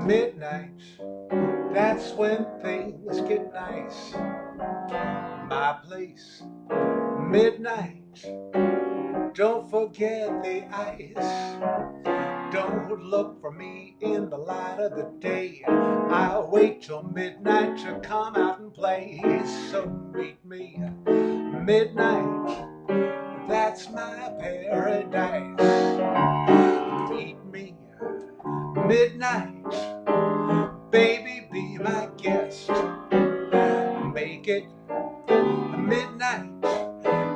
Midnight, that's when things get nice. My place, midnight, don't forget the ice. Don't look for me in the light of the day. I'll wait till midnight to come out and play. So meet me midnight, that's my paradise. Meet me midnight, baby, be my guest. Make it midnight,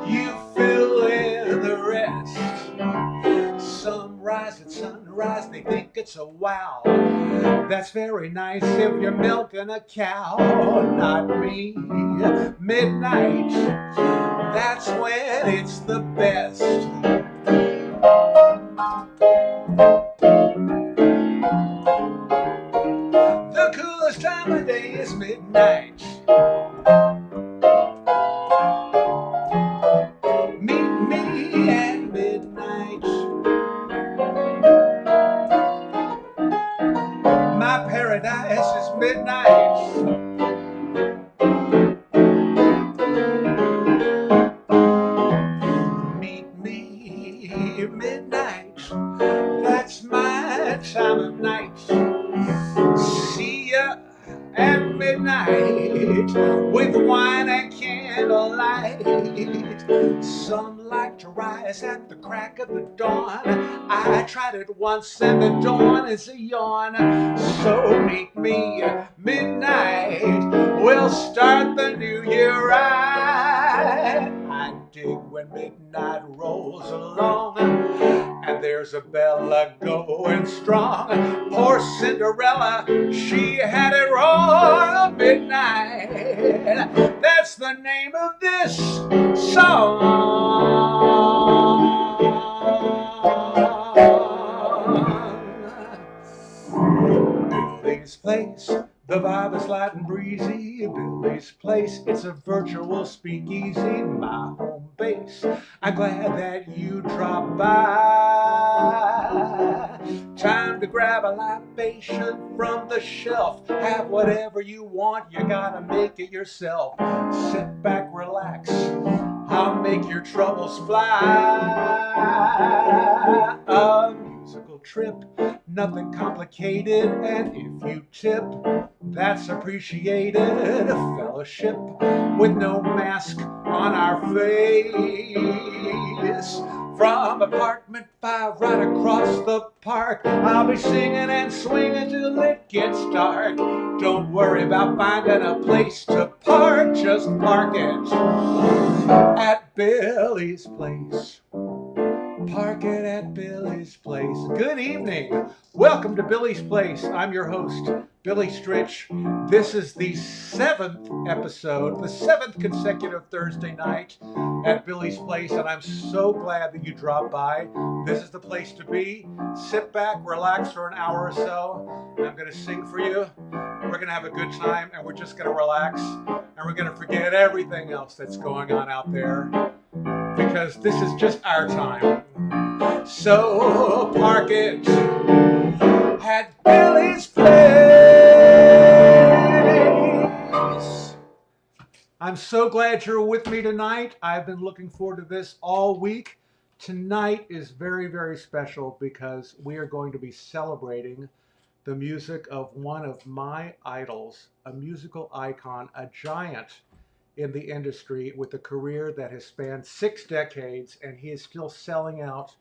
you fill in the rest. Some rise at sunrise, they think it's a wow. That's very nice if you're milking a cow. Not me. Midnight, that's when it's the best. The coolest time of day is midnight. Meet me at midnight. My paradise is midnight. Meet me midnight. That's my time of night. See ya at midnight with wine and candlelight. Some like to rise at the crack of the dawn. I tried it once and the dawn is a yawn. So meet me midnight. We'll start the new year right. I dig when midnight rolls along and there's a Bella going strong. Poor Cinderella, she had it wrong. Midnight, that's the name of this song. Billy's Place, the vibe is light and breezy. Billy's Place, it's a virtual speakeasy. My home base, I'm glad that you dropped by. Time to grab a libation from the shelf. Have whatever you want, you gotta make it yourself. Sit back, relax, I'll make your troubles fly. A musical trip, nothing complicated, and if you tip, that's appreciated. Fellowship with no mask on our face. From apartment 5 right across the park, I'll be singing and swinging till it gets dark. Don't worry about finding a place to park, just park it at Billy's Place. Park it at Billy's Place. Good evening. Welcome to Billy's Place. I'm your host, Billy Stritch. This is the 7th episode, the 7th consecutive Thursday night at Billy's Place, and I'm so glad that you dropped by. This is the place to be. Sit back, relax for an hour or so. I'm going to sing for you. We're going to have a good time, and we're just going to relax, and we're going to forget everything else that's going on out there, because this is just our time. So park it at Billy's Place. I'm so glad you're with me tonight. I've been looking forward to this all week. Tonight is very, very special because we are going to be celebrating the music of one of my idols, a musical icon, a giant in the industry with a career that has spanned 6 decades, and he is still selling out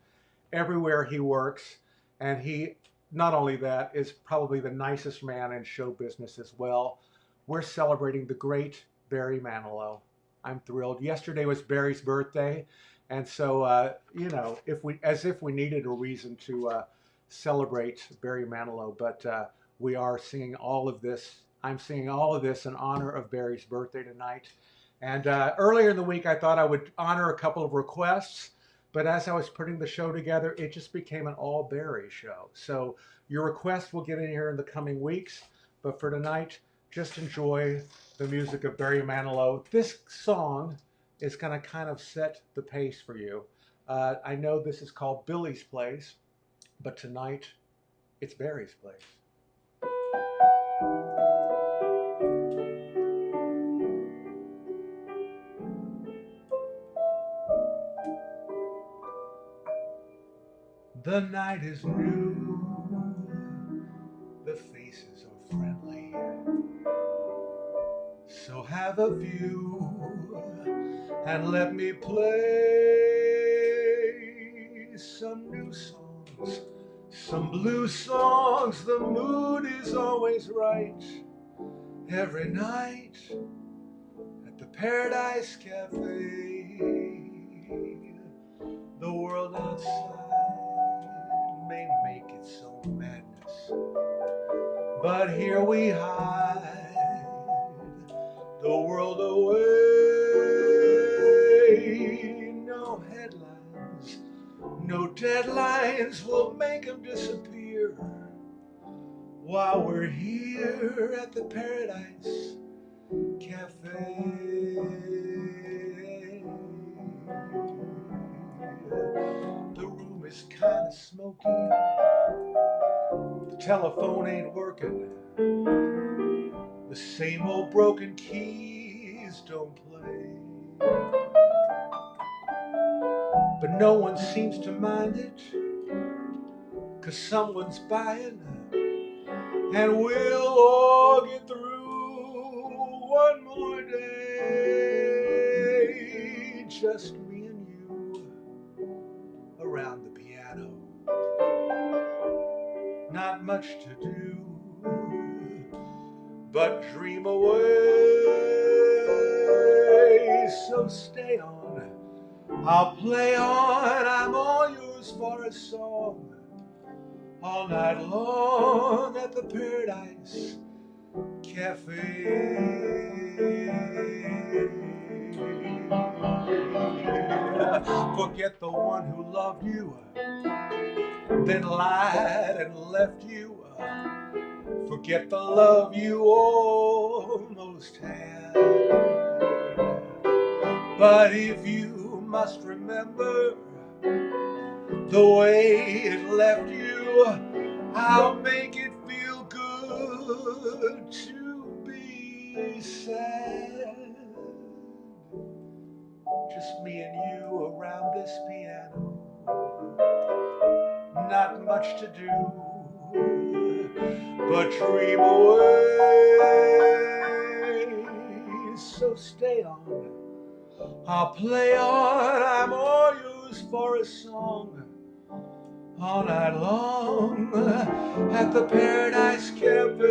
everywhere he works. And he, not only that, is probably the nicest man in show business as well. We're celebrating the great Barry Manilow. I'm thrilled. Yesterday was Barry's birthday, and so as if we needed a reason to celebrate Barry Manilow, but we are singing all of this. I'm singing all of this in honor of Barry's birthday tonight. And earlier in the week, I thought I would honor a couple of requests, but as I was putting the show together, it just became an all Barry show. So your requests will get in here in the coming weeks, but for tonight, just enjoy the music of Barry Manilow. This song is going to kind of set the pace for you. I know this is called Billy's Place, but tonight it's Barry's Place. The night is new, the faces are friendly, so have a view and let me play some new songs, some blue songs. The mood is always right every night at the Paradise Cafe. The world outside may make its own madness, but here we hide the world away. No headlines, no deadlines will make them disappear while we're here at the Paradise Cafe. The room is kind of smoky, the telephone ain't working, the same old broken keys don't play. But no one seems to mind it, 'cause someone's buying, and we'll all get through one more day. Just me and you around the piano. Not much to do but dream away. So stay on, I'll play on, I'm all yours for a song. All night long at the Paradise Cafe. Forget the one who loved you, then lied and left you. Forget the love you almost had. But if you must remember the way it left you, I'll make it feel good to be sad. Just me and you around this piano. Not much to do but dream away. So stay on, I'll play on, I'm all yours for a song. All night long at the Paradise Cafe.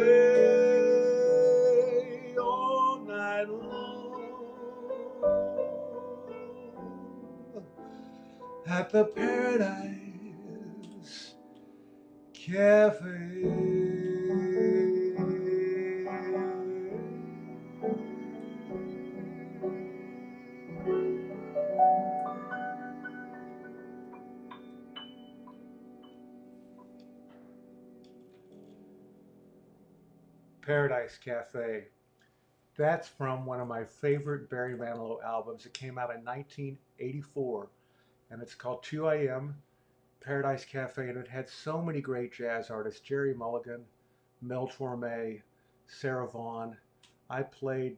All night long at the Paradise Cafe. Paradise Cafe. That's from one of my favorite Barry Manilow albums. It came out in 1984, and it's called 2 AM, Paradise Cafe, and it had so many great jazz artists: Jerry Mulligan, Mel Torme, Sarah Vaughan. I played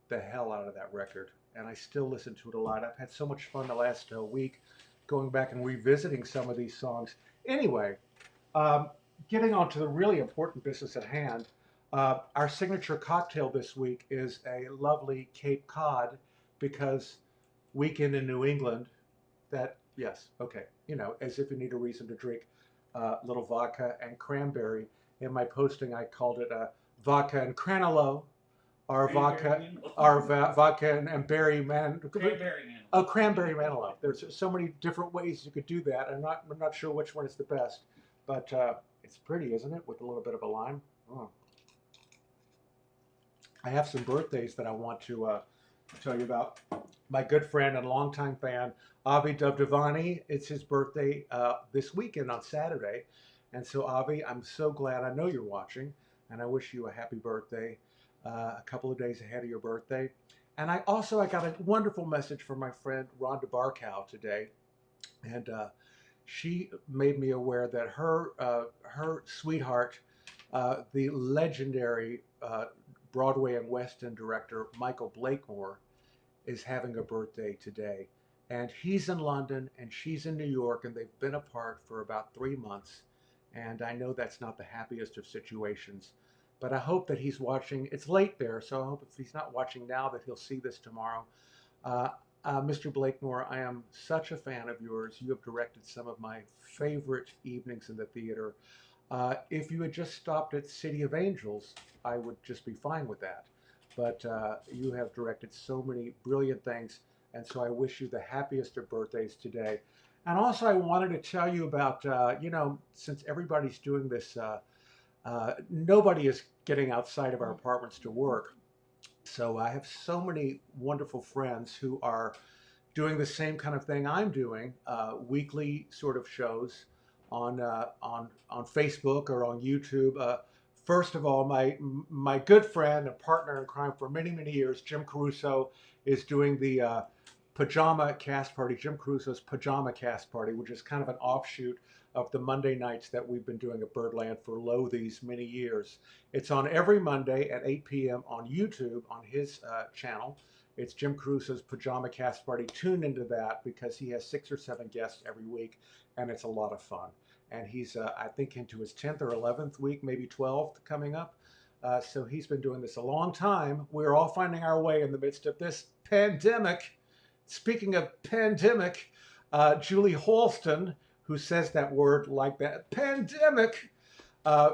the hell out of that record, and I still listen to it a lot. I've had so much fun the last week going back and revisiting some of these songs. Anyway, um, getting on to the really important business at hand, our signature cocktail this week is a lovely Cape Cod, because weekend in New England, that, yes, okay, you know, as if you need a reason to drink little vodka and cranberry. In my posting, I called it vodka and cranalo, or vodka and berry man. Cranberry man. Oh, cranberry manilow. There's so many different ways you could do that. I'm not sure which one is the best, but it's pretty, isn't it? With a little bit of a lime. Oh. I have some birthdays that I want to tell you about. My good friend and longtime fan, Avi Dubdevani, it's his birthday this weekend on Saturday. And so, Avi, I'm so glad. I know you're watching, and I wish you a happy birthday a couple of days ahead of your birthday. And I got a wonderful message from my friend Rhonda Barkow today. And she made me aware that her sweetheart The legendary Broadway and West End director Michael Blakemore is having a birthday today. And he's in London and she's in New York, and they've been apart for about 3 months. And I know that's not the happiest of situations, but I hope that he's watching. It's late there, so I hope if he's not watching now that he'll see this tomorrow. Uh, Mr. Blakemore, I am such a fan of yours. You have directed some of my favorite evenings in the theater. If you had just stopped at City of Angels, I would just be fine with that. But you have directed so many brilliant things, and so I wish you the happiest of birthdays today. And also, I wanted to tell you about, since everybody's doing this, nobody is getting outside of our apartments to work. So I have so many wonderful friends who are doing the same kind of thing I'm doing, weekly sort of shows on Facebook or on YouTube. First of all, my good friend and partner in crime for many years, Jim Caruso, is doing the pajama cast party, Jim Caruso's pajama cast party, which is kind of an offshoot of the Monday nights that we've been doing at Birdland for these many years. It's on every Monday at 8 p.m. on YouTube on his channel. It's Jim Caruso's pajama cast party. Tune into that because he has 6 or 7 guests every week, and it's a lot of fun. And he's, I think, into his 10th or 11th week, maybe 12th coming up. So he's been doing this a long time. We're all finding our way in the midst of this pandemic. Speaking of pandemic, Julie Halston, who says that word like that, pandemic,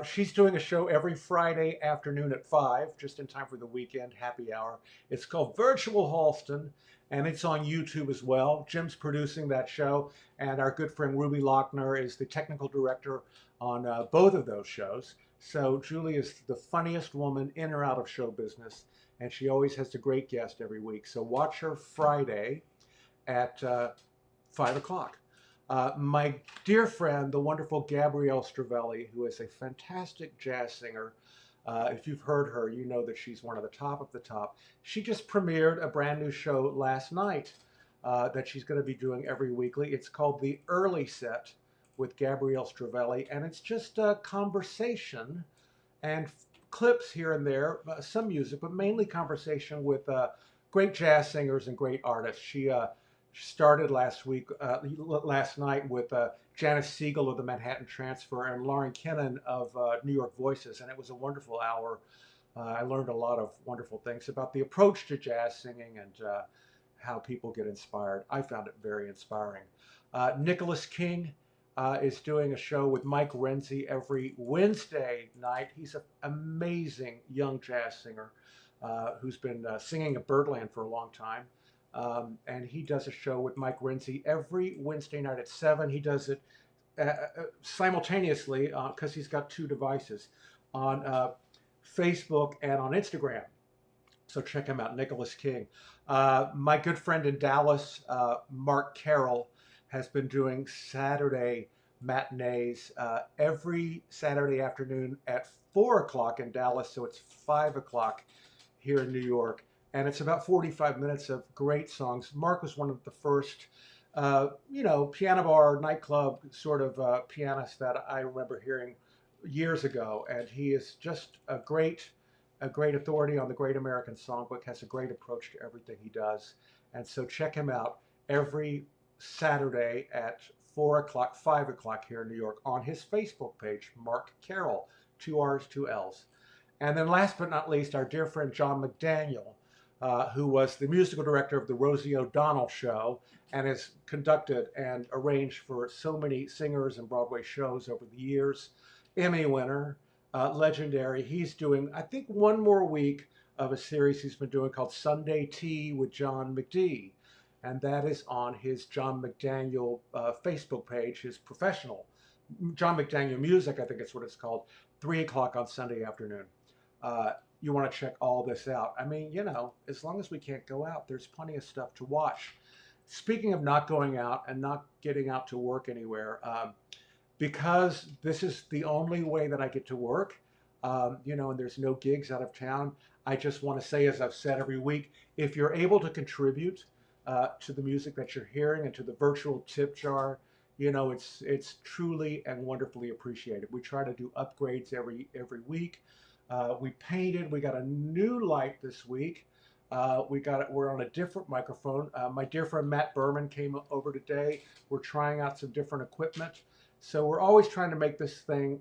she's doing a show every Friday afternoon at 5, just in time for the weekend happy hour. It's called Virtual Halston, and it's on YouTube as well. Jim's producing that show, and our good friend Ruby Lochner is the technical director on both of those shows. So Julie is the funniest woman in or out of show business, and she always has a great guest every week. So watch her Friday at 5 o'clock. My dear friend, the wonderful Gabrielle Stravelli, who is a fantastic jazz singer. If you've heard her, you know that she's one of the top of the top. She just premiered a brand new show last night that she's going to be doing every weekly. It's called The Early Set with Gabrielle Stravelli, and it's just a conversation and clips here and there, some music, but mainly conversation with great jazz singers and great artists. She started last night with Janice Siegel of the Manhattan Transfer and Lauren Kinnan of New York Voices, and it was a wonderful hour. I learned a lot of wonderful things about the approach to jazz singing and how people get inspired. I found it very inspiring. Nicholas King is doing a show with Mike Renzi every Wednesday night. He's an amazing young jazz singer who's been singing at Birdland for a long time. And he does a show with Mike Renzi every Wednesday night at 7. He does it simultaneously because he's got 2 devices on Facebook and on Instagram. So check him out, Nicholas King. My good friend in Dallas, Mark Carroll, has been doing Saturday matinees every Saturday afternoon at 4 o'clock in Dallas. So it's 5 o'clock here in New York. And it's about 45 minutes of great songs. Mark was one of the first, piano bar, nightclub sort of pianist that I remember hearing years ago. And he is just a great authority on the Great American Songbook, has a great approach to everything he does. And so check him out every Saturday at 4 o'clock, 5 o'clock here in New York on his Facebook page, Mark Carroll, 2 R's, 2 L's. And then last but not least, our dear friend John McDaniel, who was the musical director of the Rosie O'Donnell Show and has conducted and arranged for so many singers and Broadway shows over the years. Emmy winner, legendary. He's doing, I think, one more week of a series he's been doing called Sunday Tea with John McD. And that is on his John McDaniel Facebook page, his professional, John McDaniel Music, I think it's what it's called, 3 o'clock on Sunday afternoon. You want to check all this out. I mean, as long as we can't go out, there's plenty of stuff to watch. Speaking of not going out and not getting out to work anywhere, because this is the only way that I get to work, and there's no gigs out of town, I just want to say, as I've said every week, if you're able to contribute to the music that you're hearing and to the virtual tip jar, you know, it's truly and wonderfully appreciated. We try to do upgrades every week. We painted. We got a new light this week. We're on a different microphone. My dear friend Matt Berman came over today. We're trying out some different equipment. So we're always trying to make this thing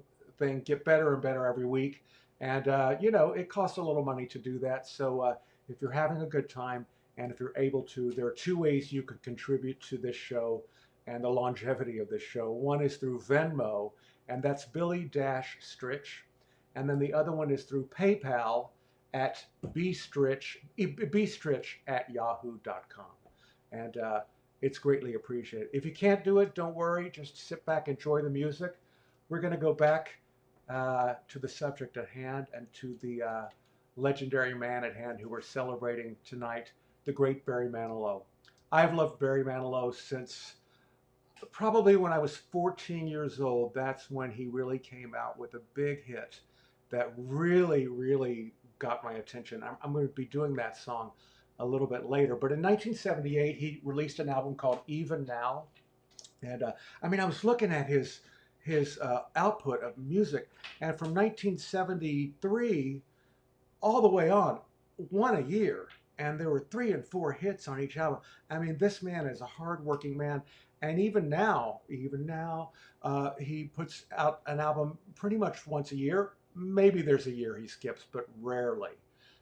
get better and better every week. And you know, it costs a little money to do that. So if you're having a good time and if you're able to, there are two ways you could contribute to this show and the longevity of this show. One is through Venmo, and that's Billy-Stritch. And then the other one is through PayPal at bstritch@yahoo.com. And it's greatly appreciated. If you can't do it, don't worry. Just sit back, enjoy the music. We're going to go back to the subject at hand and to the legendary man at hand who we're celebrating tonight, the great Barry Manilow. I've loved Barry Manilow since probably when I was 14 years old. That's when he really came out with a big hit that really got my attention. I'm going to be doing that song a little bit later. But in 1978, he released an album called Even Now. And I mean, I was looking at his output of music, and from 1973 all the way on, one a year. And there were 3 and 4 hits on each album. I mean, this man is a hardworking man. And even now, he puts out an album pretty much once a year. Maybe there's a year he skips, but rarely.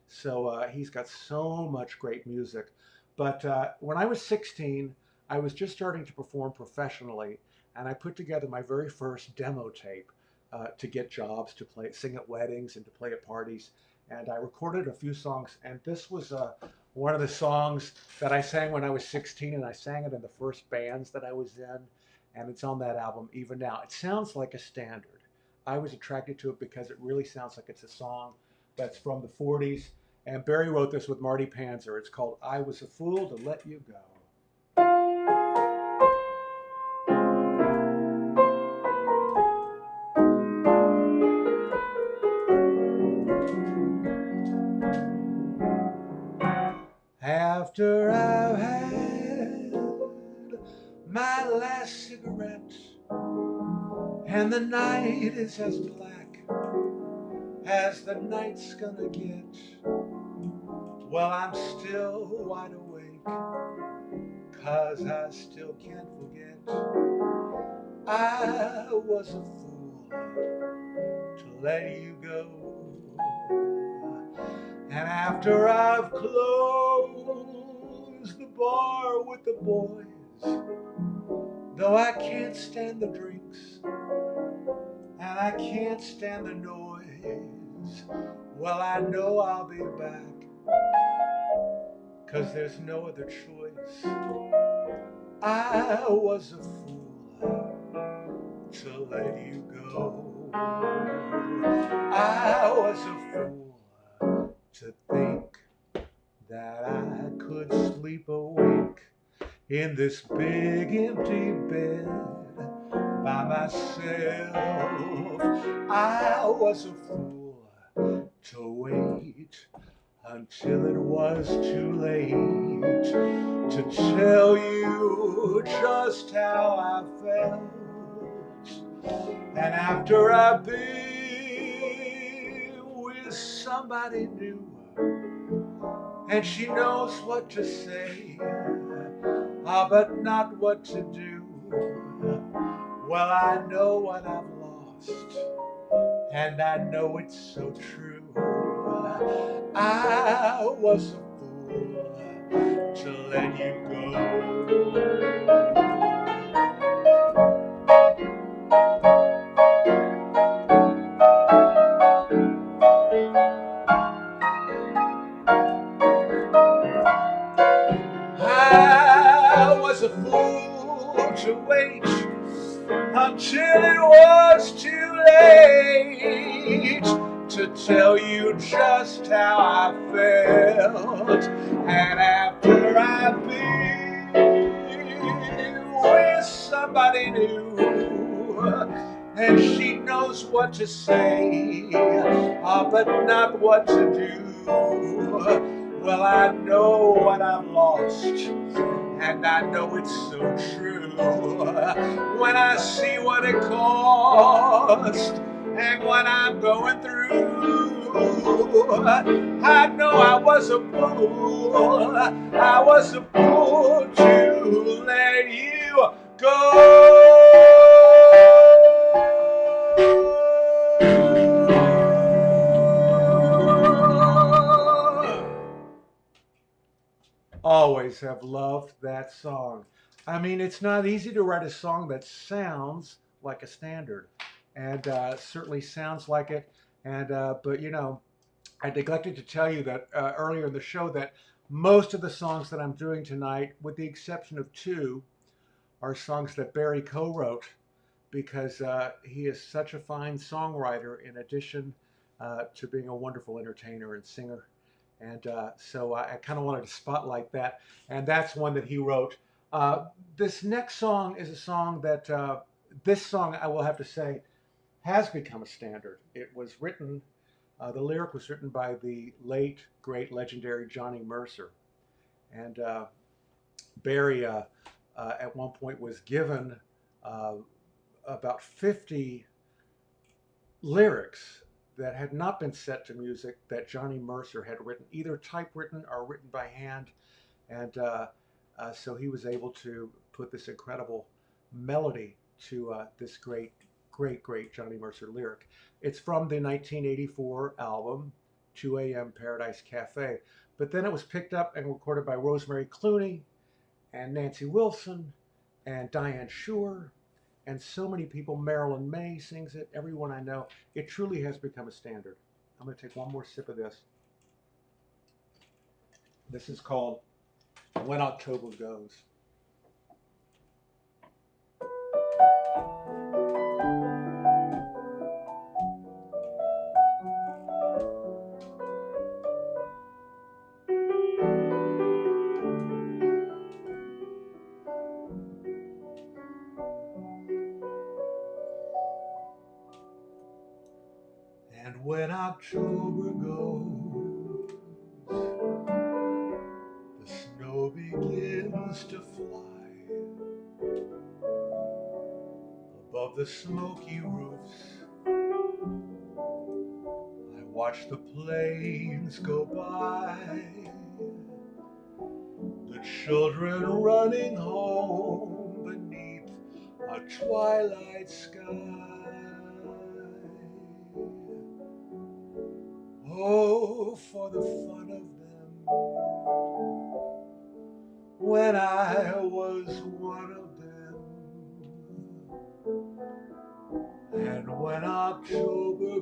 So he's got so much great music. But when I was 16, I was just starting to perform professionally, and I put together my very first demo tape to get jobs, to sing at weddings and to play at parties. And I recorded a few songs, and this was one of the songs that I sang when I was 16, and I sang it in the first bands that I was in, and it's on that album, Even Now. It sounds like a standard. I was attracted to it because it really sounds like it's a song that's from the 40s, and Barry wrote this with Marty Panzer. It's called I Was a Fool to Let You Go. After I've had my last cigarette and the night is as black as the night's gonna get, well, I'm still wide awake, 'cause I still can't forget I was a fool to let you go. And after I've closed the bar with the boys, though I can't stand the drinks and I can't stand the noise, well, I know I'll be back, 'cause there's no other choice. I was a fool to let you go. I was a fool to think that I could sleep awake in this big empty bed by myself. I was a fool to wait until it was too late to tell you just how I felt. And after I've been with somebody new, and she knows what to say, but not what to do, well, I know what I've lost, and I know it's so true. I was a fool to let you go. I was a fool to wait until it was too late to tell you just how I felt. And after I've been with somebody new, and she knows what to say, but not what to do, well, I know what I've lost, and I know it's so true. When I see what it costs and what I'm going through, I know I was a fool. I was a fool to let you go. Always have loved that song. I mean, it's not easy to write a song that sounds like a standard, and certainly sounds like it. And but you know, I neglected to tell you that earlier in the show that most of the songs that I'm doing tonight, with the exception of two, are songs that Barry co-wrote because he is such a fine songwriter in addition to being a wonderful entertainer and singer. And so I kind of wanted to spotlight that. And that's one that he wrote. This next song is a song that, this song, I will have to say, has become a standard. It was written, the lyric was written by the late, great, legendary Johnny Mercer. And Barry, at one point, was given about 50 lyrics that had not been set to music that Johnny Mercer had written, either typewritten or written by hand. And so he was able to put this incredible melody to this great, great, great Johnny Mercer lyric. It's from the 1984 album, 2 a.m. Paradise Cafe. But then it was picked up and recorded by Rosemary Clooney and Nancy Wilson and Diane Shore and so many people. Marilyn May sings it, everyone I know. It truly has become a standard. I'm going to take one more sip of this. This is called When October Goes. And when October goes, the snow begins to fly above the smoky roofs. I watch the planes go by, the children running home beneath a twilight sky. Oh, for the fun of them, when I was one of them. And when October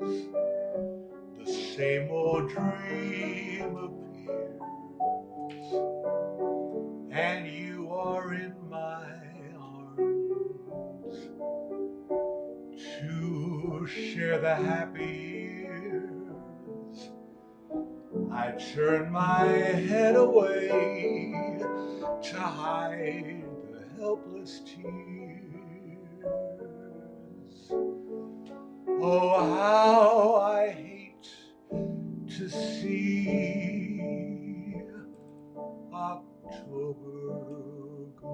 goes, the same old dream appears, and you are in my arms to share the happy years. I turn my head away to hide the helpless tears. Oh, how I hate to see October go.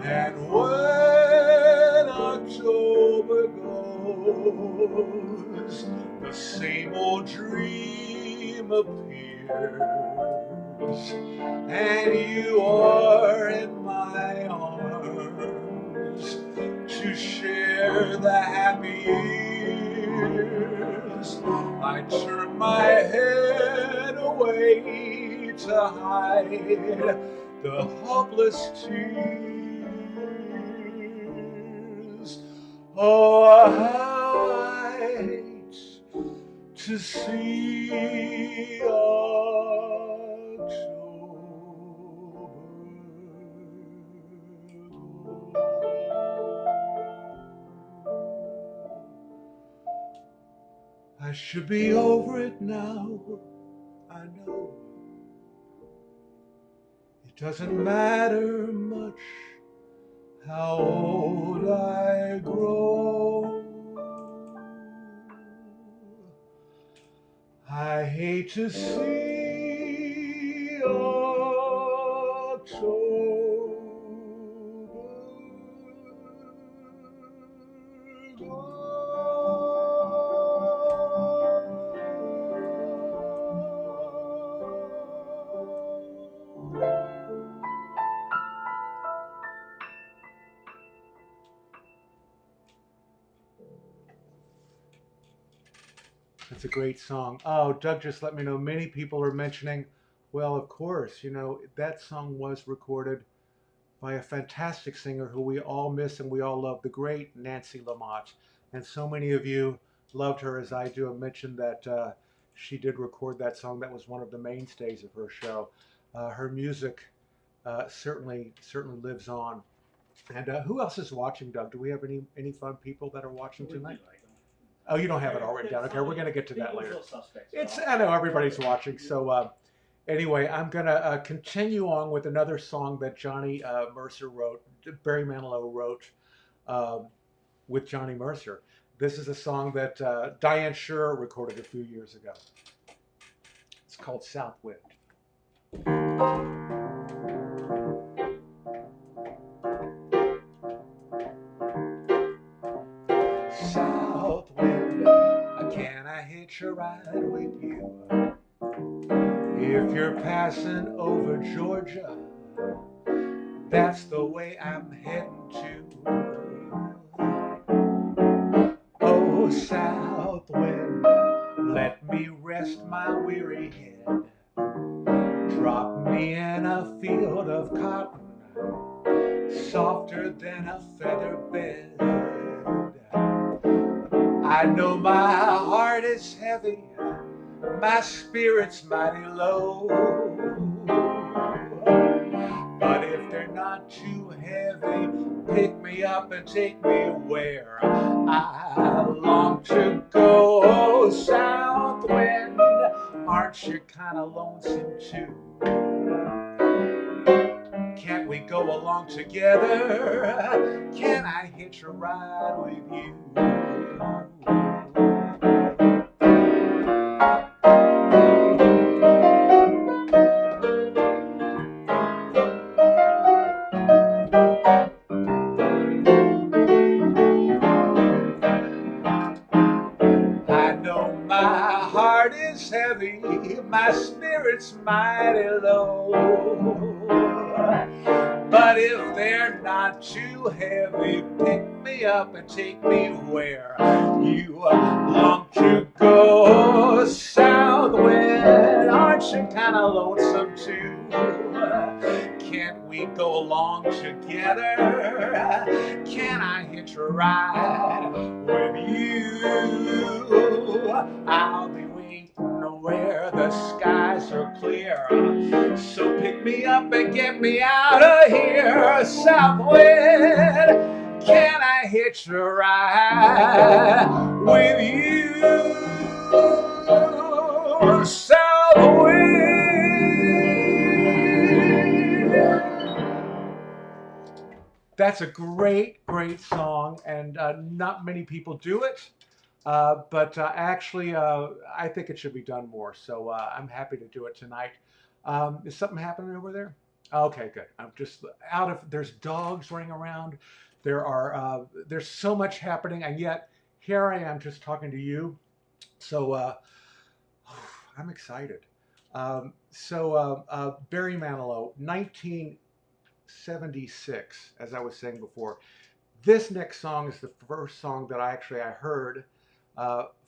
And when October goes, the same old dream appears, and you are in my arms to share the happy years. I turn my head away to hide the helpless tears. Oh, how I hate to see October go. should be over it now, I know. It doesn't matter much how old I grow. I hate to see October It's a great song. Oh, Doug just let me know many people are mentioning, well, of course, you know, that song was recorded by a fantastic singer who we all miss and we all love, the great Nancy Lamott. And so many of you loved her as I do, and mentioned that she did record that song. That was one of the mainstays of her show. Her music certainly lives on. And who else is watching, Doug? Do we have any fun people that are watching tonight? Oh, you don't have it all written down. Okay, we're going to get to that later. I know everybody's watching. So anyway, I'm going to continue on with another song that Johnny Mercer wrote, Barry Manilow wrote with Johnny Mercer. This is a song that Diane Shure recorded a few years ago. It's called South Wind. South wind, can I hitch a ride with you? If you're passing over Georgia, that's the way I'm heading to. Oh, south wind, let me rest my weary head. Drop me in a field of cotton, softer than a feather bed. I know my heart is heavy, my spirit's mighty low. But if they're not too heavy, pick me up and take me where I long to go. Oh, south wind, aren't you kind of lonesome too? Can't we go along together? Can I hitch a ride with you? I know my heart is heavy, my spirit's mighty low. But if they're not too heavy, pick me up and take me where you long to go. South wind, aren't you kind of lonesome too? Can't we go along together? Can I hitch a ride with you? I'll be waiting where the skies are clear. So pick me up and get me out of here. South wind, can I hitch a ride with you? South wind. That's a great song, and not many people do it. But actually, I think it should be done more. So I'm happy to do it tonight. Is something happening over there? Okay, good. I'm just there's dogs running around. There's so much happening, and yet here I am just talking to you. So I'm excited. Barry Manilow, 1976, as I was saying before. This next song is the first song that I heard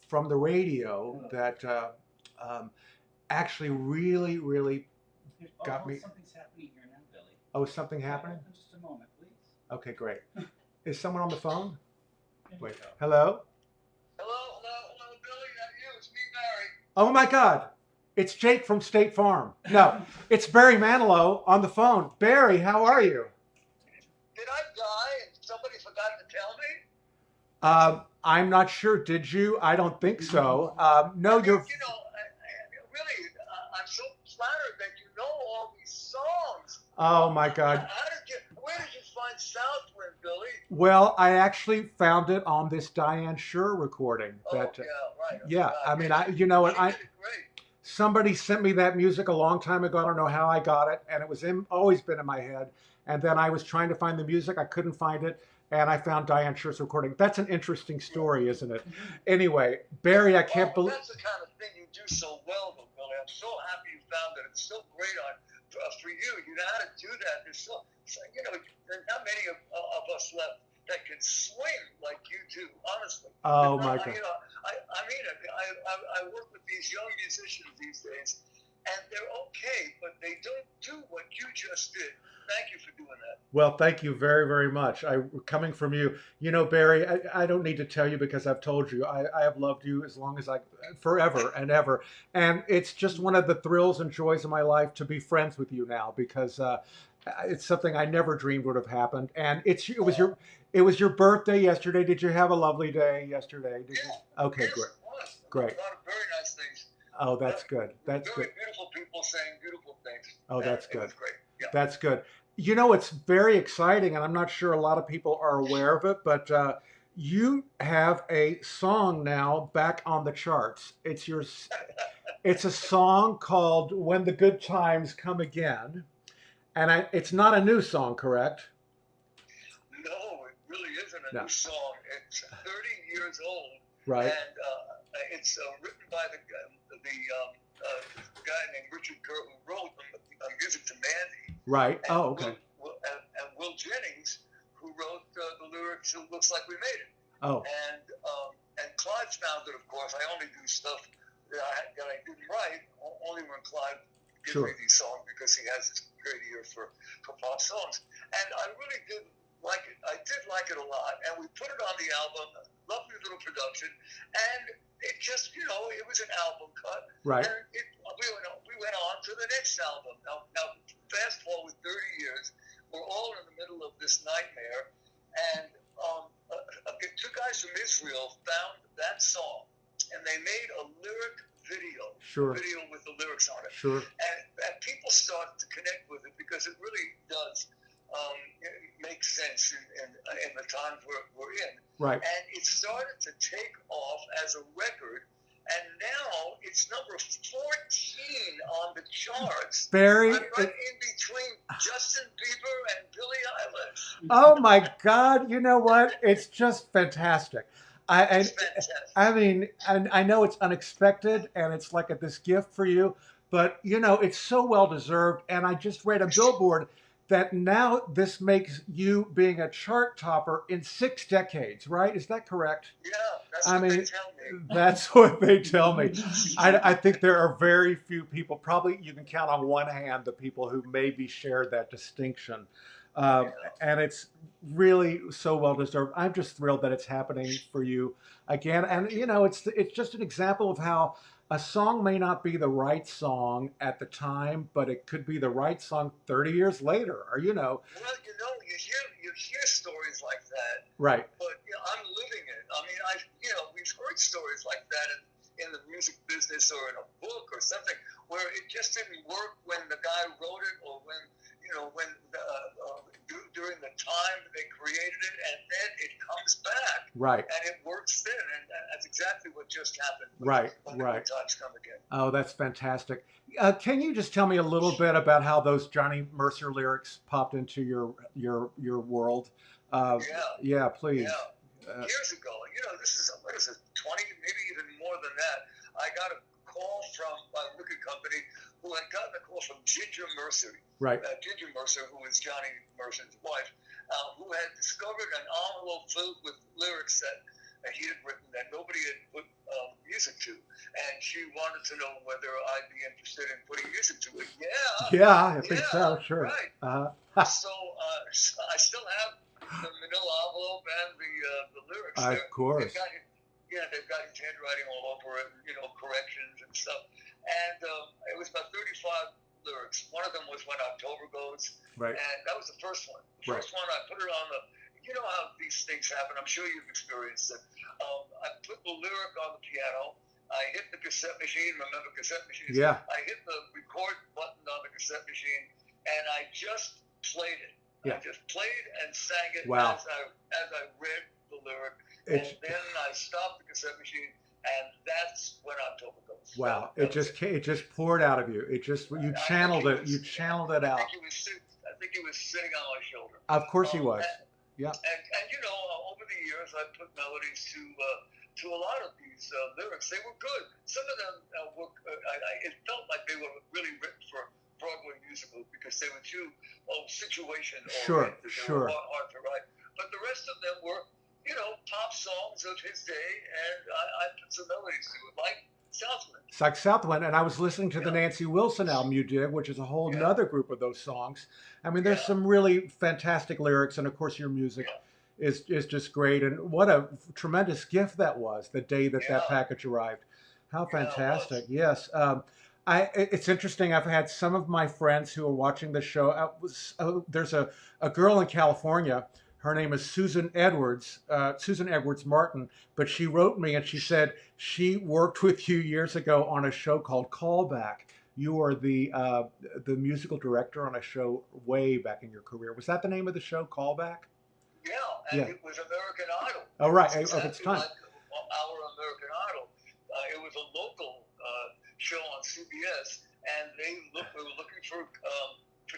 from the radio that actually really got me. Something's happening here now, Billy. Oh, something happening? Just a moment, please. Okay, great. Is someone on the phone? Wait. Hello? Hello, Billy. You? It's me, Barry. Oh my God. It's Jake from State Farm. No, it's Barry Manilow on the phone. Barry, how are you? Did I die and somebody forgot to tell me? I'm not sure. Did you? I don't think so. No, I mean, you're. really, I'm so flattered that you know all these songs. Oh my God. Where did you find Southwind, Billy? Well, I actually found it on this Diane Shure recording. Oh, That, yeah, right. I yeah. forgot. I mean, Yeah, you know what? she did it great. Somebody sent me that music a long time ago. I don't know how I got it, and it was always been in my head. And then I was trying to find the music, I couldn't find it, and I found Diane Shure's recording. That's an interesting story, isn't it? Anyway, Barry, I can't believe. That's the kind of thing you do so well, though, Billy. I'm so happy you found it. It's so great for you. You know how to do that. There's there's not many of us left that can swing like you do. Honestly. Oh my God. I mean it. I work with these young musicians these days, and they're okay, but they don't do what you just did. Thank you for doing that. Well, thank you very, very much. Coming from you, Barry, I don't need to tell you because I've told you. I have loved you as long as forever and ever. And it's just one of the thrills and joys of my life to be friends with you now because it's something I never dreamed would have happened. And it was your birthday yesterday. Did you have a lovely day yesterday? Yeah. Okay, yes, great. It was. Great. A lot of very nice things. Oh, that's good. That's very good. Beautiful people saying beautiful things. Oh, that's good. It was great. Yeah. That's good. It's very exciting, and I'm not sure a lot of people are aware of it, but you have a song now back on the charts. It's a song called "When the Good Times Come Again," and it's not a new song, correct? No, it really isn't a new song. It's 30 years old, right? And it's written by the guy named Richard Kerr, who wrote music to Mandy. Right. And okay. And Will Jennings, who wrote the lyrics to "Looks Like We Made It." Oh. And Clyde found it, of course. I only do stuff that I didn't write, only when Clyde gives me these songs because he has this great ear for pop songs. And I really did like it. I did like it a lot, and we put it on the album. Lovely little production, and it just, it was an album cut. Right. And we went on to the next album. Now fast forward 30 years, we're all in the middle of this nightmare, and two guys from Israel found that song, and they made a lyric video. Sure. A video with the lyrics on it. Sure. And people started to connect with it because it really does make sense in the times we're in. Right. And it started to take off as a record, and now it's number 14 on the charts. Very. I'm right in between Justin Bieber and Billie Eilish. Oh my God! You know what? It's just fantastic. It's fantastic. I mean, and I know it's unexpected, and it's like this gift for you, but it's so well deserved. And I just read a billboard that now this makes you being a chart topper in 6 decades, right? Is that correct? Yeah, that's what they tell me. That's what they tell me. I think there are very few people, probably you can count on one hand the people who maybe share that distinction. And it's really so well deserved. I'm just thrilled that it's happening for you again. And it's just an example of how a song may not be the right song at the time, but it could be the right song 30 years later, or Well, you hear stories like that. Right. But I'm living it. I mean, we've heard stories like that in the music business or in a book or something where it just didn't work when the guy wrote it or when during the time they created it, and then it comes back. Right. And it works then, and that's exactly what just happened. Right. When the good times come again. Oh, that's fantastic. Can you just tell me a little bit about how those Johnny Mercer lyrics popped into your world? Yeah, please. Yeah. Years ago, this is, 20, maybe even more than that. I got a call from my record company who had gotten a call from Ginger Mercer. Right. Ginger Mercer, who was Johnny Mercer's wife, who had discovered an envelope filled with lyrics that he had written that nobody had put music to. And she wanted to know whether I'd be interested in putting music to it. Yeah, I think so, sure. Right. So I still have the manila envelope and the lyrics there. Of course. They've got his handwriting all over it, corrections and stuff. And it was about 35 lyrics. One of them was When October Goes. Right. And that was the first one. The first one, I put it on the you know how these things happen. I'm sure you've experienced it. I put the lyric on the piano. I hit the cassette machine. Remember cassette machines? Yeah. I hit the record button on the cassette machine, and I just played it. Yeah. I just played and sang it Wow. as I read the lyric. It's, and then I stopped the cassette machine, and that's when October goes. wow. It just poured out of you. It just, you channeled it. You channeled it out. I think he was sitting on my shoulder. Of course he was. Yeah. And you know, over the years, I put melodies to a lot of these lyrics. They were good. Some of them were. It felt like they were really written for Broadway musicals because they were too situation oriented. Sure. They were hard to write. But the rest of them were, you know, pop songs of his day, and I put some melodies to it, like Southland. It's like Southland, and I was listening to the Nancy Wilson album you did, which is a whole nother group of those songs. I mean, there's some really fantastic lyrics, and of course your music is just great. And what a tremendous gift that was the day that that package arrived. How fantastic! Yes. It's interesting. I've had some of my friends who are watching the show. There's a girl in California. Her name is Susan Edwards Martin, but she wrote me and she said she worked with you years ago on a show called Callback. You were the musical director on a show way back in your career. Was that the name of the show, Callback? Yeah, and it was American Idol. Oh, right. It's of its time. like our American Idol. It was a local show on CBS, and they were looking for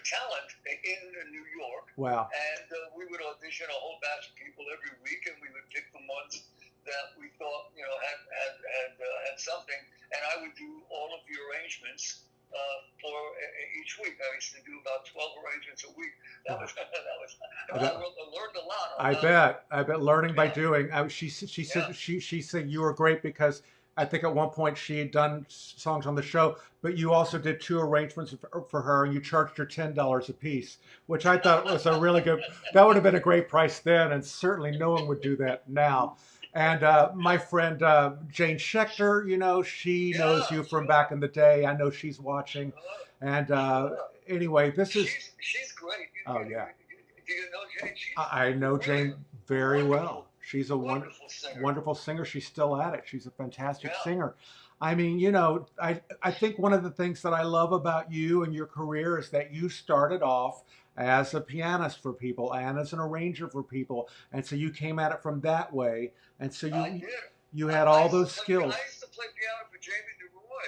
talent in New York. Wow. And we would audition a whole batch of people every week, and we would pick the ones that we thought, you know, had something, and I would do all of the arrangements for each week. I used to do about 12 arrangements a week. I learned a lot. I bet learning by doing. She said you were great because I think at one point she had done songs on the show, but you also did 2 arrangements for her, and you charged her $10 a piece, which I thought was a really good. That would have been a great price then, and certainly no one would do that now. And my friend Jane Schechter, you know, she knows you from back in the day. I know she's watching. And anyway, this is. She's great. Oh yeah. Do you know Jane? I know Jane very well. She's a wonderful singer. She's still at it. She's a fantastic singer. I mean, you know, I think one of the things that I love about you and your career is that you started off as a pianist for people and as an arranger for people. And so you came at it from that way. And so you had all those skills. I used to play piano for Jamie DeRoy.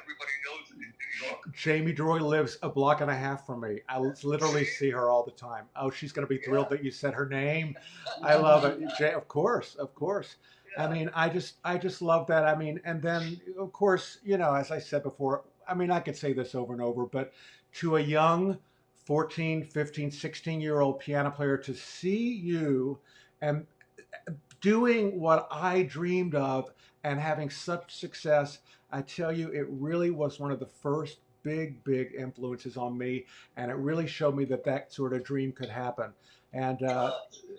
Everybody knows in New York. Jamie DeRoy lives a block and a half from me. I literally see her all the time. Oh, she's going to be thrilled that you said her name. I love it. Of course. I mean, I just love that. I mean, and then of course, you know, as I said before, I mean, I could say this over and over, but to a young 14, 15, 16-year-old piano player to see you and doing what I dreamed of and having such success, I tell you, it really was one of the first big influences on me, and it really showed me that sort of dream could happen. And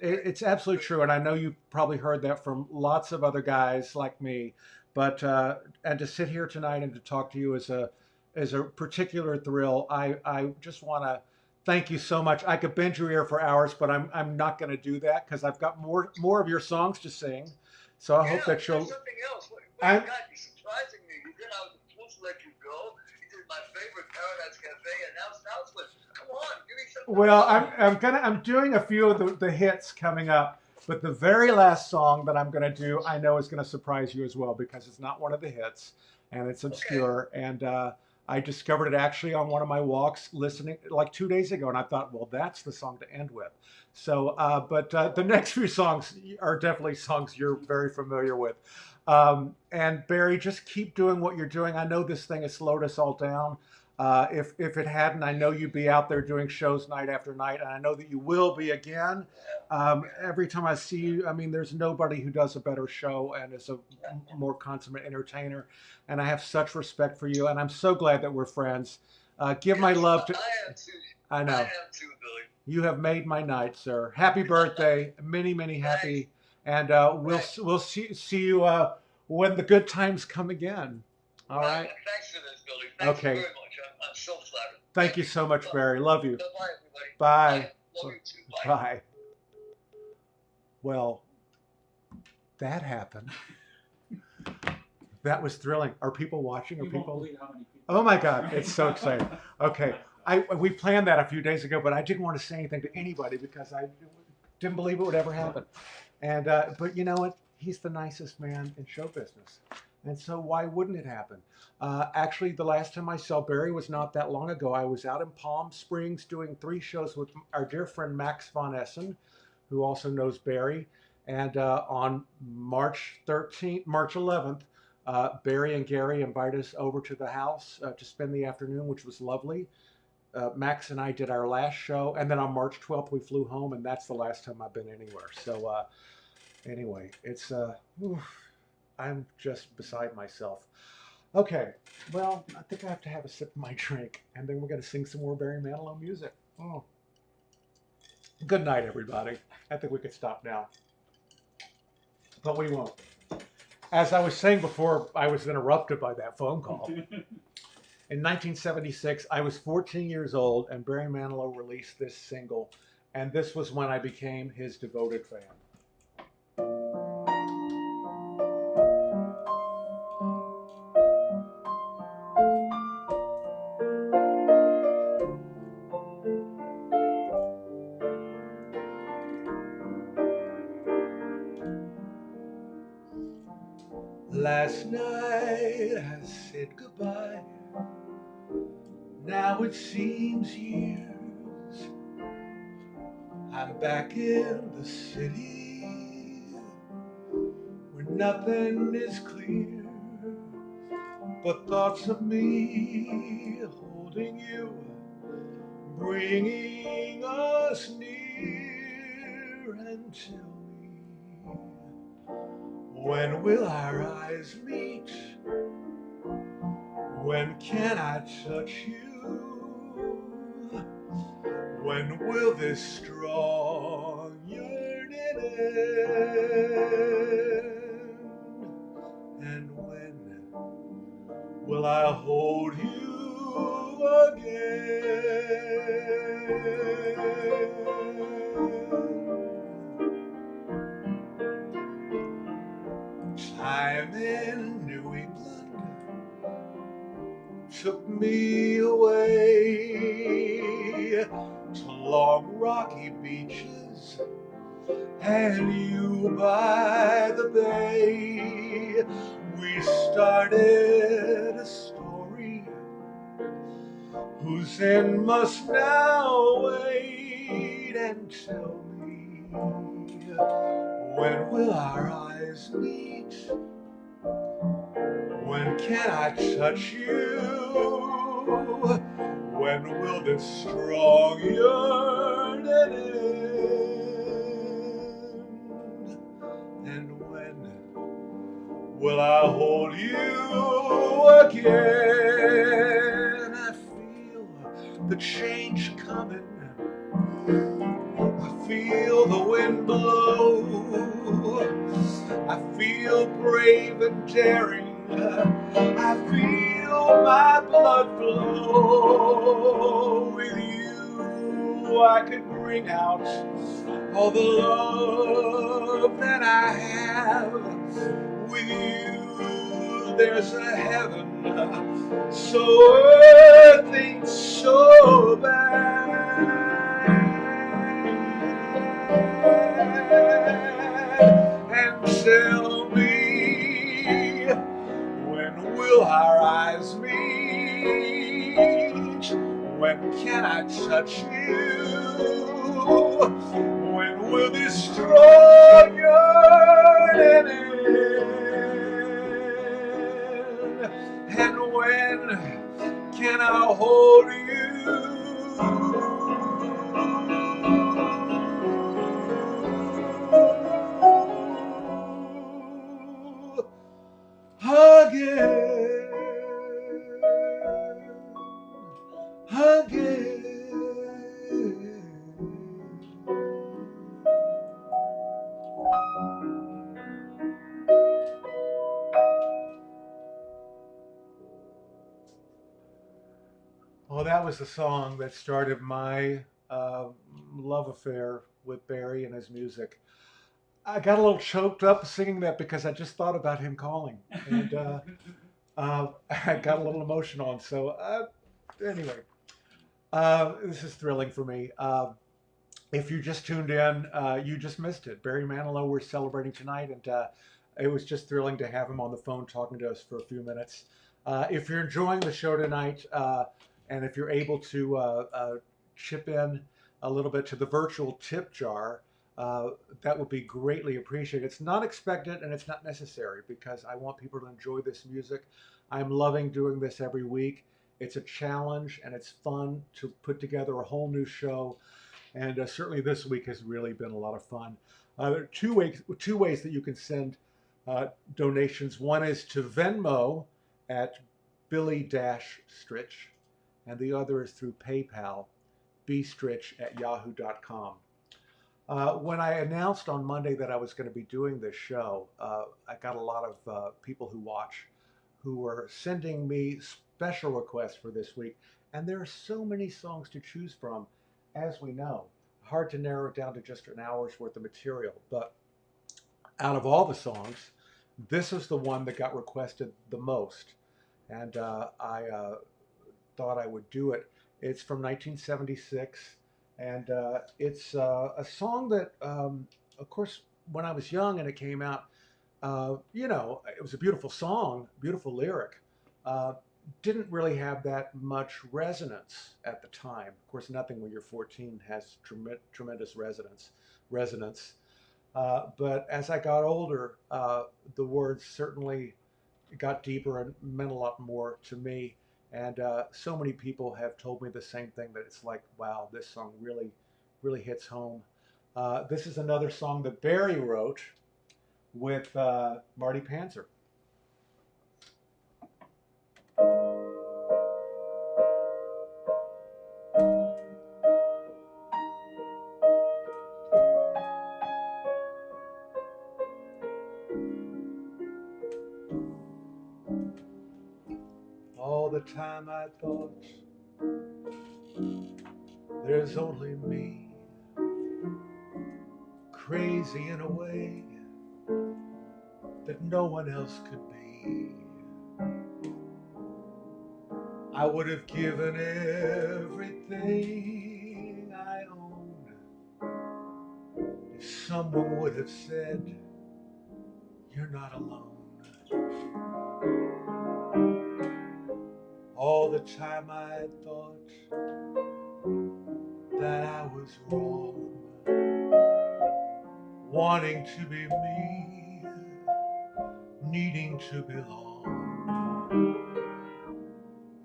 it's absolutely true. And I know you've probably heard that from lots of other guys like me. But and to sit here tonight and to talk to you is a particular thrill. I just want to thank you so much. I could bend your ear for hours, but I'm not going to do that because I've got more of your songs to sing. So I hope that you'll. Something else. God, you're surprising me. You did. I was supposed to let you go. You did my favorite Paradise Cafe, and now Southland. Come on, give me something. Well, I'm doing a few of the hits coming up, but the very last song that I'm going to do, I know is going to surprise you as well because it's not one of the hits, and it's obscure. Okay. And I discovered it actually on one of my walks listening like 2 days ago, and I thought, well, that's the song to end with. So, but the next few songs are definitely songs you're very familiar with. And Barry, just keep doing what you're doing. I know this thing has slowed us all down. If it hadn't, I know you'd be out there doing shows night after night, and I know that you will be again. Every time I see you, I mean, there's nobody who does a better show and is a more consummate entertainer. And I have such respect for you, and I'm so glad that we're friends. Give my love to. I am too. I know. I am too, Billy. You have made my night, sir. Happy birthday, many happy, and we'll see you when the good times come again. All right. Thanks for this, Billy. Thanks very much. I'm so flattered. Thank you so much, Barry. Love you. Bye, everybody. Bye. Love you too. Bye. Well, that happened. That was thrilling. Are people watching? Are You won't people? believe how many people. Oh my God, it's so exciting. Okay, we planned that a few days ago, but I didn't want to say anything to anybody because I didn't believe it would ever happen. And but you know what? He's the nicest man in show business, and so why wouldn't it happen? Actually, the last time I saw Barry was not that long ago. I was out in Palm Springs doing 3 shows with our dear friend Max von Essen, who also knows Barry. And on March 13th, March 11th, Barry and Gary invited us over to the house to spend the afternoon, which was lovely. Max and I did our last show, and then on March 12th we flew home, and that's the last time I've been anywhere. So anyway, it's I'm just beside myself. Okay, well, I think I have to have a sip of my drink, and then we're going to sing some more Barry Manilow music. Oh, good night, everybody. I think we could stop now, but we won't. As I was saying before, I was interrupted by that phone call. In 1976, I was 14 years old, and Barry Manilow released this single, and this was when I became his devoted fan. Last night I said goodbye. Now it seems years. I'm back in the city where nothing is clear but thoughts of me holding you, bringing us near. And tell me, when will our eyes meet? When can I touch you? When will this strong yearning end? And when will I hold you again? Time in New England took me away to long rocky beaches and you by the bay. We started a story whose end must now wait. And tell me, when will our eyes meet? When can I touch you? When will this strong yearning end? And when will I hold you again? I feel the change coming. I feel the wind blow. I feel brave and daring. I feel my blood flow. With you I could bring out all the love that I have. With you there's a heaven so earthly, so bad. And tell me, when will our eyes meet? When can I touch you? When will this strong yearning end? And when can I hold you again? Well, that was the song that started my love affair with Barry and his music. I got a little choked up singing that because I just thought about him calling, and I got a little emotional. And so, anyway, this is thrilling for me. If you just tuned in, you just missed it. Barry Manilow, we're celebrating tonight, and it was just thrilling to have him on the phone talking to us for a few minutes. If you're enjoying the show tonight, and if you're able to chip in a little bit to the virtual tip jar, that would be greatly appreciated. It's not expected and it's not necessary because I want people to enjoy this music. I'm loving doing this every week. It's a challenge and it's fun to put together a whole new show. And certainly this week has really been a lot of fun. There are two ways that you can send donations. One is to Venmo at Billy-Stritch, and the other is through PayPal, bstritch@yahoo.com. When I announced on Monday that I was going to be doing this show, I got a lot of people who watch who were sending me special requests for this week. And there are so many songs to choose from, as we know. Hard to narrow it down to just an hour's worth of material. But out of all the songs, this is the one that got requested the most. And I thought I would do it. It's from 1976. And it's a song that, of course, when I was young and it came out, it was a beautiful song, beautiful lyric. Didn't really have that much resonance at the time. Of course, nothing when you're 14 has tremendous resonance. But as I got older, the words certainly got deeper and meant a lot more to me. And so many people have told me the same thing, that it's like, wow, this song really, really hits home. This is another song that Barry wrote with Marty Panzer. All the time I thought there's only me, crazy in a way that no one else could be. I would have given everything I own if someone would have said, you're not alone. All the time I thought that I was wrong, wanting to be me, needing to belong.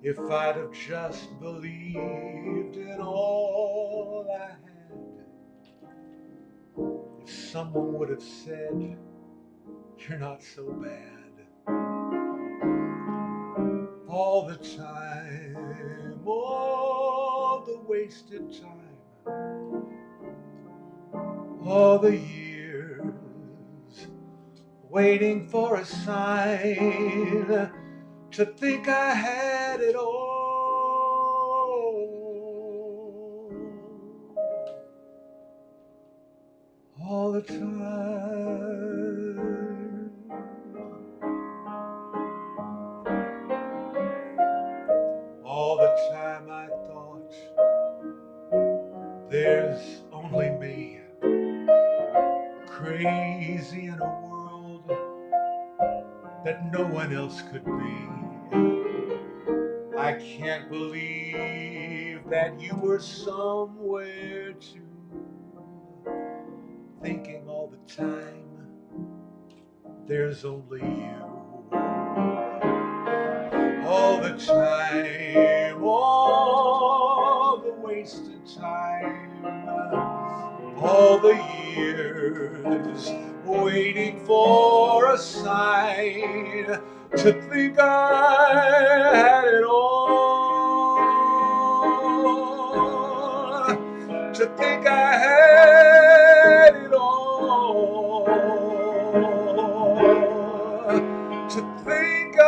If I'd have just believed in all I had, if someone would have said, you're not so bad. All the time, all the wasted time, all the years waiting for a sign, to think I had it all the time. All the time I thought there's only me, crazy in a world that no one else could be. I can't believe that you were somewhere too, thinking all the time there's only you. All the time, all the wasted time, all the years waiting for a sign, to think I had it all, to think I had it all, to think I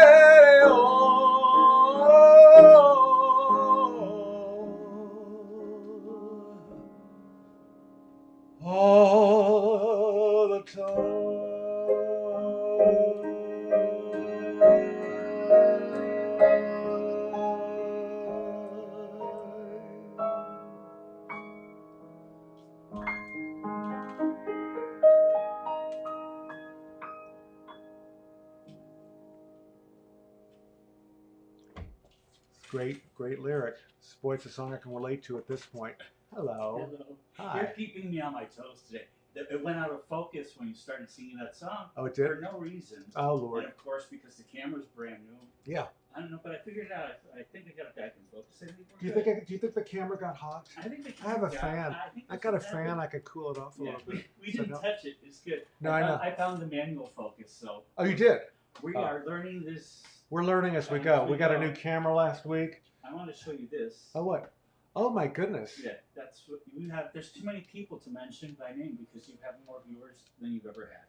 had it all great lyric. Boy, it's a song I can relate to at this point. Hello. Hello. Hi. You're keeping me on my toes today. It went out of focus when you started singing that song. Oh, it did? For no reason. Oh, Lord. And of course, because the camera's brand new. Yeah. I don't know, but I figured it out. I think I got it back in focus. Do you think the camera got hot? I think the I have a camera fan. I got a fan. happened. I could cool it off a little bit. We didn't touch it. It's good. No, I know. I found the manual focus, so. Oh, you did? We are learning this. We're learning as we go. We got a new camera last week. I want to show you this. Oh, what? Oh, my goodness. Yeah, that's what we have. There's too many people to mention by name because you have more viewers than you've ever had.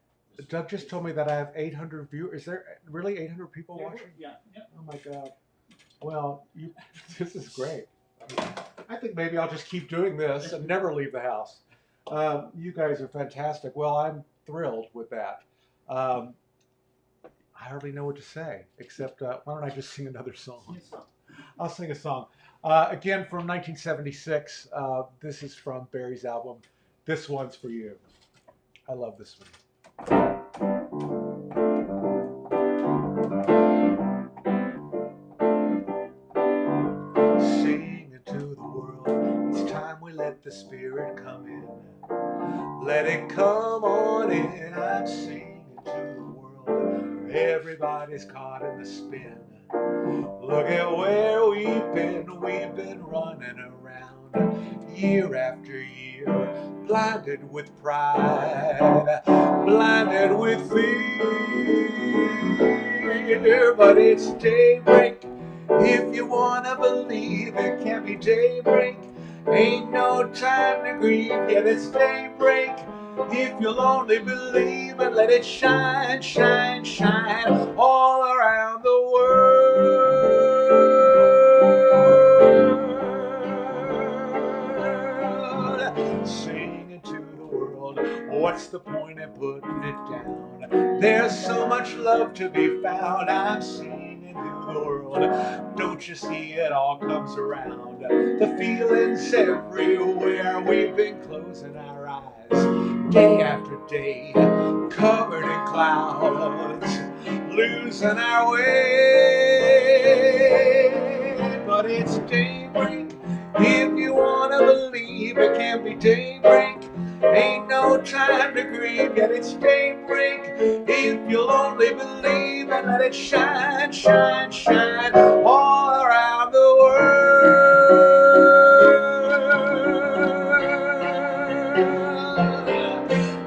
Doug just told me that I have 800 viewers. Is there really 800 people watching? Yeah. Oh, my God. Well, this is great. I think maybe I'll just keep doing this and never leave the house. You guys are fantastic. Well, I'm thrilled with that. I hardly know what to say, except why don't I just sing another song? I'll sing a song. Again, from 1976. This is from Barry's album. This one's for you. I love this one. Sing into the world. It's time we let the spirit come in. Let it come on in. I'm singing to the world. Everybody's caught in the spin. Look at where we've been running around year after year, blinded with pride, blinded with fear. But it's daybreak, if you wanna believe it can be daybreak. Ain't no time to grieve, yet it's daybreak. If you'll only believe and let it shine, shine, shine all around the world. Sing into the world, what's the point in putting it down? There's so much love to be found. I'm singing into the world. Don't you see it all comes around? The feeling's everywhere. We've been closing our eyes day after day, covered in clouds, losing our way. But it's daybreak, if you wanna believe it can be daybreak. Ain't no time to grieve, yet it's daybreak. If you'll only believe and let it shine, shine, shine all around the world.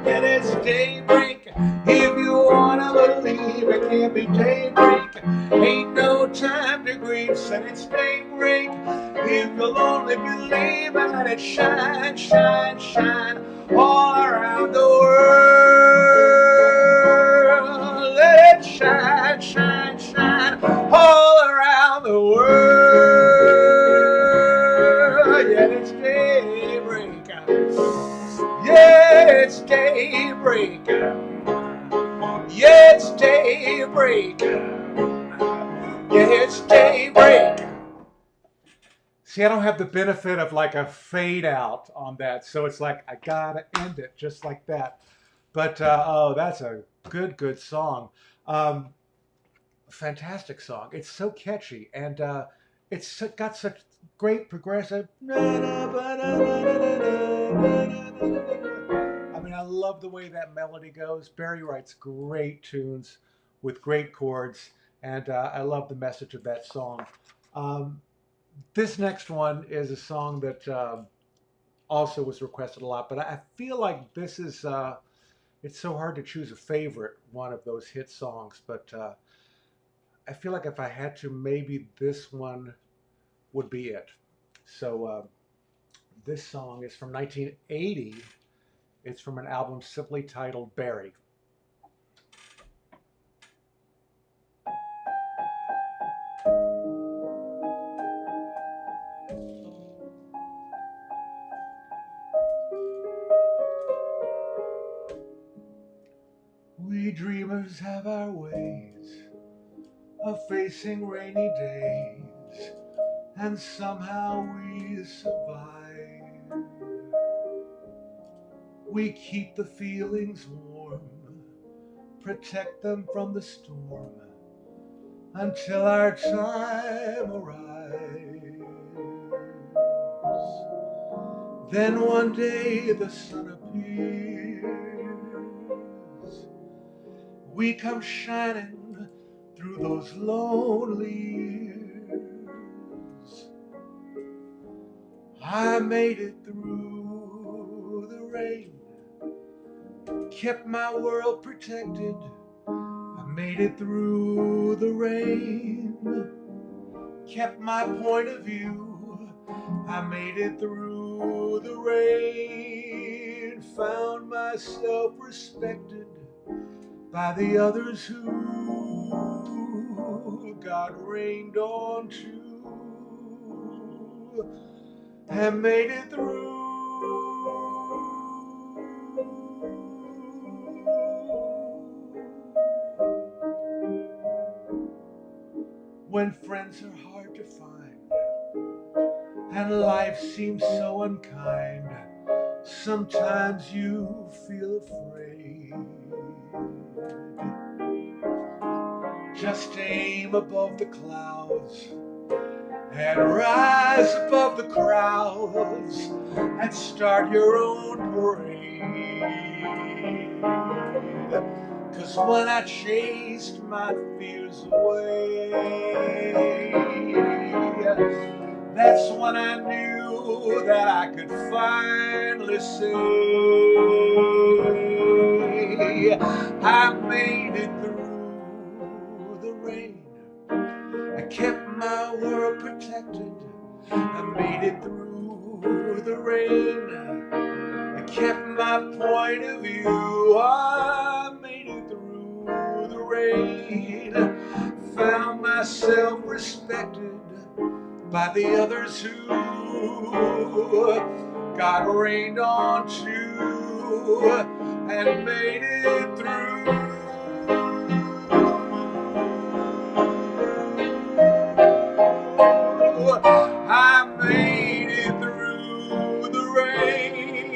And it's daybreak, if you wanna believe it can be daybreak. Ain't no time to grieve, said it's daybreak. If you'll only believe and let it shine, shine, shine all around the world. Let it shine, shine, shine all around the world. Yeah, it's daybreak. Yeah, it's daybreak. Yeah, it's daybreak. Yeah, it's daybreak. See, I don't have the benefit of like a fade out on that, so it's like I gotta end it just like that. But oh, that's a good song. Fantastic song. It's so catchy, and it's got such great progressive. I mean, I love the way that melody goes. Barry writes great tunes with great chords, and I love the message of that song. This next one is a song that also was requested a lot, but I feel like this is, it's so hard to choose a favorite one of those hit songs, but I feel like if I had to, maybe this one would be it. So this song is from 1980. It's from an album simply titled Barry. We dreamers have our ways of facing rainy days, and somehow we survive. We keep the feelings warm, protect them from the storm, until our time arrives. Then one day the sun appears. We come shining through those lonely years. I made it through the rain, kept my world protected. I made it through the rain, kept my point of view. I made it through the rain, found myself respected by the others who God rained on to, and made it through. When friends are hard to find and life seems so unkind, sometimes you feel afraid. Just aim above the clouds and rise above the crowds and start your own parade. 'Cause when I chased my fears away, that's when I knew that I could finally say I made it through the rain. I kept my world protected. I made it through the rain. I kept my point of view. I made it through the rain. Found myself respected by the others who God rained on to, and made it through. I made it through the rain,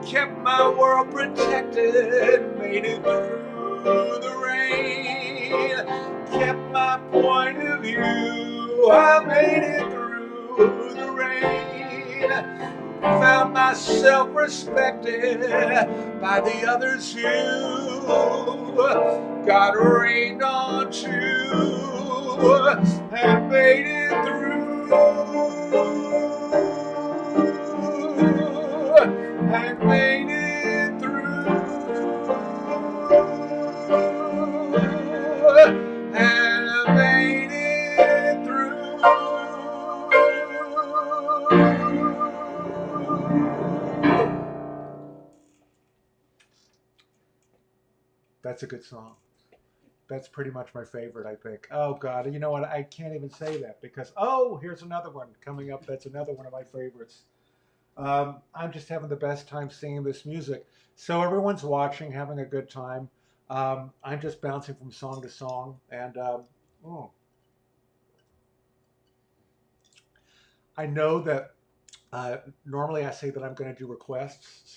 kept my world protected, made it through the rain, kept my point of view. I made it through the rain, found myself respected by the others who God rained on to, and made it through, and made it through, and made it through. That's a good song. That's pretty much my favorite, I think. Oh God, you know what? I can't even say that because here's another one coming up. That's another one of my favorites. I'm just having the best time singing this music. So everyone's watching, having a good time. I'm just bouncing from song to song, and I know that normally I say that I'm going to do requests,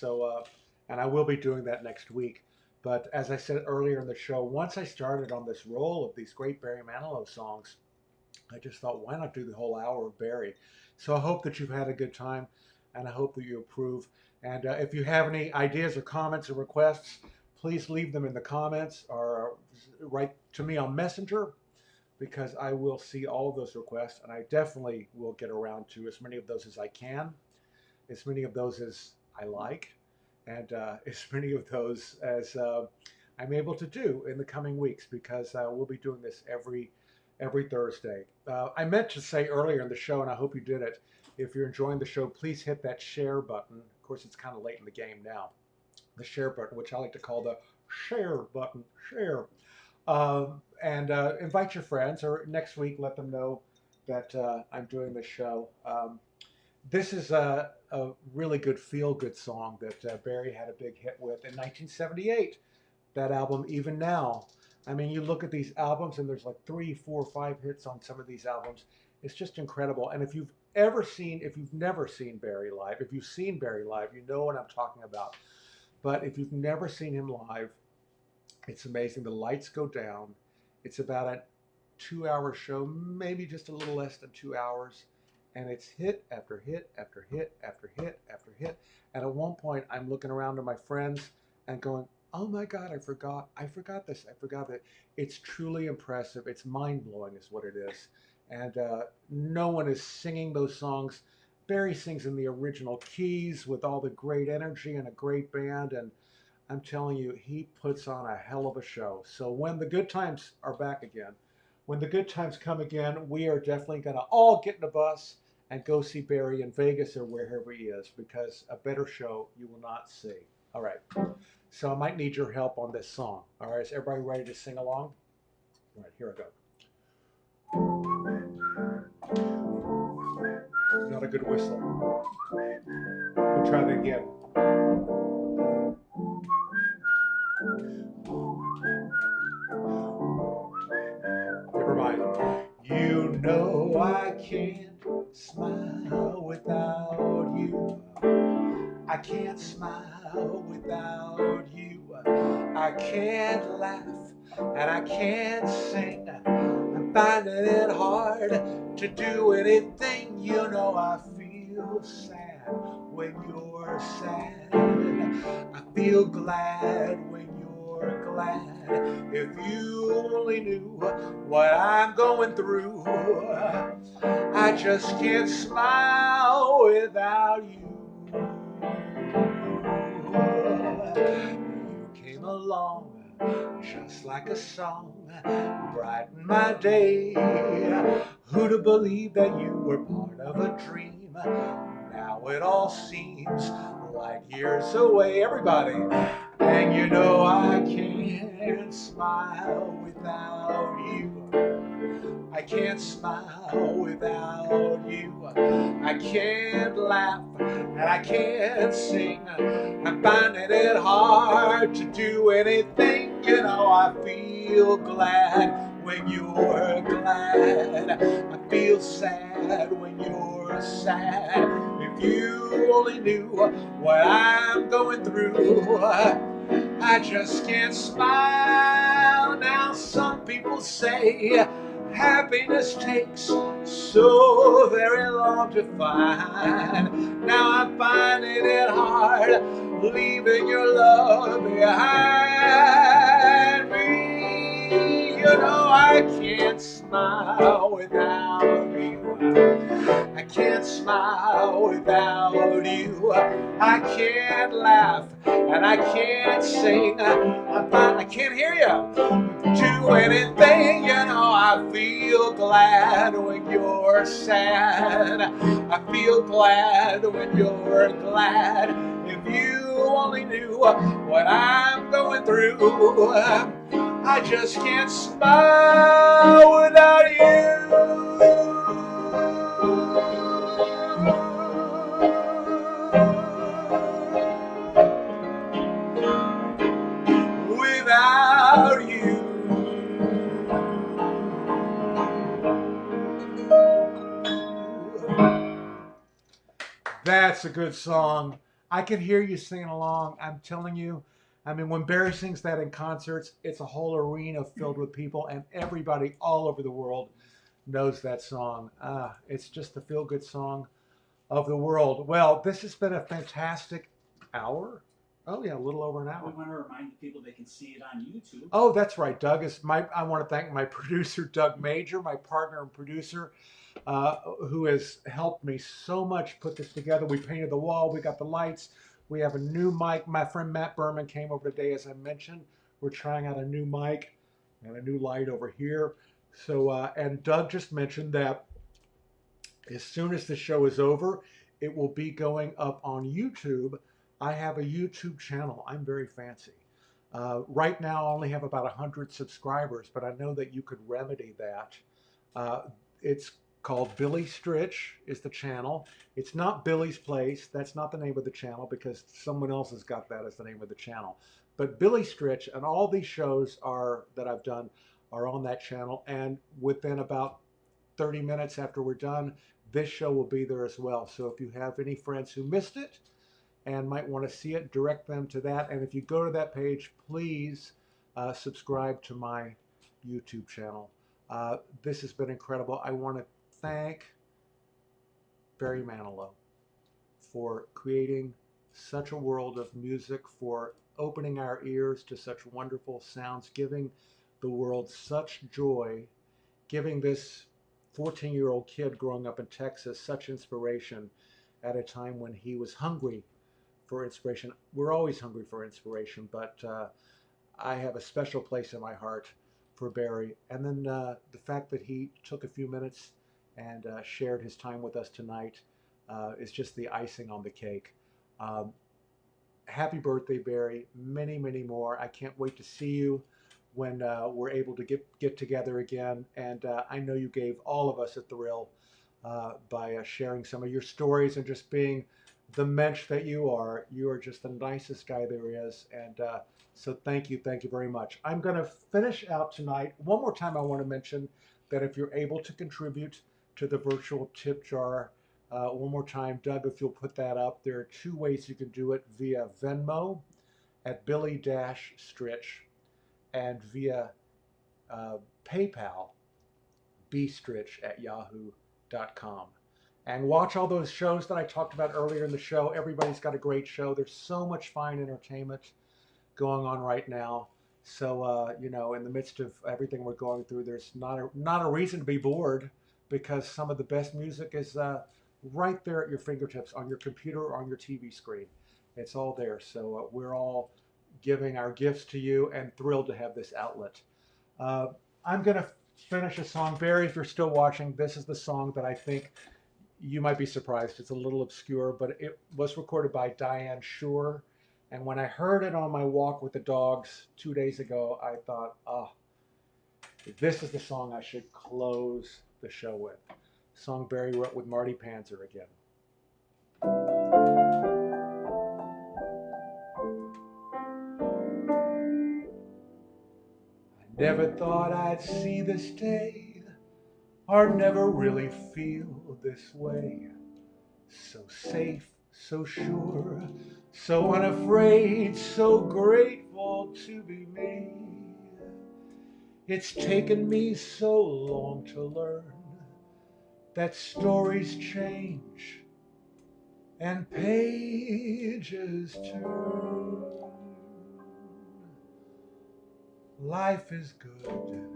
and I will be doing that next week. But as I said earlier in the show, once I started on this roll of these great Barry Manilow songs, I just thought, why not do the whole hour of Barry? So I hope that you've had a good time, and I hope that you approve. And if you have any ideas or comments or requests, please leave them in the comments or write to me on Messenger, because I will see all of those requests, and I definitely will get around to as many of those as I can, as many of those as I like, and as many of those as I'm able to do in the coming weeks, because we'll be doing this every Thursday. I meant to say earlier in the show, and I hope you did it. If you're enjoying the show, please hit that share button. Of course, it's kind of late in the game now. The share button, which I like to call the share button, share. And invite your friends, or next week let them know that I'm doing this show. This is a really good feel-good song that Barry had a big hit with in 1978. That album, Even Now. I mean, you look at these albums, and there's like 3, 4, 5 hits on some of these albums. It's just incredible. And if you've never seen Barry live, if you've seen Barry live, you know what I'm talking about. But if you've never seen him live, it's amazing. The lights go down. It's about 2-hour show, maybe just a little less than 2 hours. And it's hit after hit after hit after hit after hit. And at one point, I'm looking around to my friends and going, oh my God, I forgot this, I forgot that. It's truly impressive. It's mind blowing, is what it is. And no one is singing those songs. Barry sings in the original keys with all the great energy and a great band. And I'm telling you, he puts on a hell of a show. So when the good times are back again, when the good times come again, we are definitely going to all get in a bus and go see Barry in Vegas or wherever he is, because a better show you will not see. All right. So I might need your help on this song. All right. Is everybody ready to sing along? All right. Here I go. Not a good whistle. We'll try that again. Never mind. You know I can't smile without you. I can't smile without you. I can't laugh and I can't sing. I'm finding it hard to do anything. You know I feel sad when you're sad. I feel glad when you're glad. If you only knew what I'm going through, I just can't smile without you. You came along just like a song, brightened my day. Who'd have believed that you were part of a dream? Now it all seems like years away. Everybody, and you know I can't smile without you. I can't smile without you. I can't laugh and I can't sing. I'm finding it hard to do anything. You know I feel glad when you're glad. I feel sad when you're sad. If you only knew what I'm going through, I just can't smile. Now some people say happiness takes so very long to find. Now I'm finding it hard leaving your love behind me. You know I can't smile without you. I can't smile without you. I can't laugh and I can't sing. I can't hear you. Do anything, you know I feel glad when you're sad. I feel glad when you're glad. If you only knew what I'm going through, I just can't smile without you. Without you. That's a good song. I can hear you singing along. I'm telling you. I mean, when Barry sings that in concerts, it's a whole arena filled with people, and everybody all over the world knows that song. It's just the feel-good song of the world. Well, this has been a fantastic hour. Oh yeah, a little over an hour. We want to remind people they can see it on YouTube. Oh, that's right. Doug is I want to thank my producer, Doug Major, my partner and producer, who has helped me so much put this together. We painted the wall. We got the lights. We have a new mic. My friend Matt Berman came over today, as I mentioned. We're trying out a new mic and a new light over here. So, and Doug just mentioned that as soon as the show is over, it will be going up on YouTube. I have a YouTube channel. I'm very fancy. Right now, I only have about 100 subscribers, but I know that you could remedy that. It's called Billy Stritch is the channel. It's not Billy's Place. That's not the name of the channel because someone else has got that as the name of the channel. But Billy Stritch and all these shows that I've done are on that channel. And within about 30 minutes after we're done, this show will be there as well. So if you have any friends who missed it and might want to see it, direct them to that. And if you go to that page, please subscribe to my YouTube channel. This has been incredible. I want to thank Barry Manilow for creating such a world of music, for opening our ears to such wonderful sounds, giving the world such joy, giving this 14-year-old kid growing up in Texas such inspiration at a time when he was hungry for inspiration. We're always hungry for inspiration, but I have a special place in my heart for Barry. And then the fact that he took a few minutes and shared his time with us tonight is just the icing on the cake. Um, Happy birthday, Barry. Many, many more. I can't wait to see you when we're able to get together again. And I know you gave all of us a thrill by sharing some of your stories and just being the mensch that you are. You are just the nicest guy there is. And so thank you very much. I'm going to finish out tonight. One more time, I want to mention that if you're able to contribute to the virtual tip jar, one more time, Doug, if you'll put that up, there are two ways you can do it: via Venmo at Billy-Stritch and via PayPal, bstritch@yahoo.com. And watch all those shows that I talked about earlier in the show. Everybody's got a great show. There's so much fine entertainment going on right now. So, you know, in the midst of everything we're going through, there's not a reason to be bored, because some of the best music is right there at your fingertips on your computer or on your TV screen. It's all there. So we're all giving our gifts to you and thrilled to have this outlet. I'm going to finish a song. Barry, if you're still watching, this is the song that I think you might be surprised. It's a little obscure, but it was recorded by Diane Shore. And when I heard it on my walk with the dogs 2 days ago, I thought, this is the song I should close the show with. Song Barry wrote with Marty Panzer again. I never thought I'd see this day, or never really feel this way. So safe, so sure, so unafraid, so grateful to be me. It's taken me so long to learn that stories change and pages turn. Life is good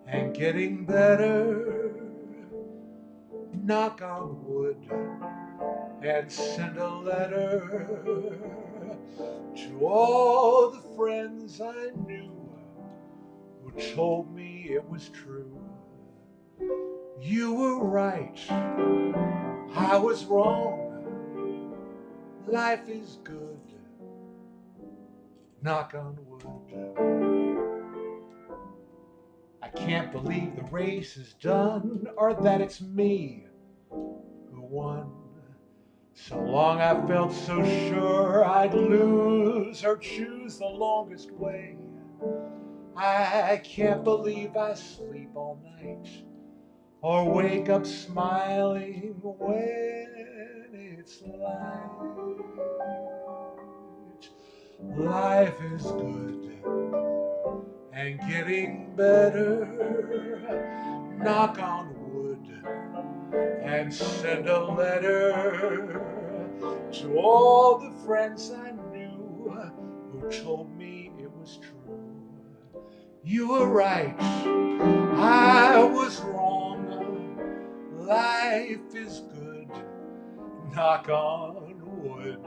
and getting better. Knock on wood and send a letter to all the friends I knew who told me it was true. You were right, I was wrong. Life is good, knock on wood. I can't believe the race is done, or that it's me who won. So long I felt so sure I'd lose or choose the longest way. I can't believe I sleep all night or wake up smiling when it's light. Life is good and getting better. Knock on wood and send a letter to all the friends I knew who told me it was true. You were right, I was wrong. Life is good, knock on wood.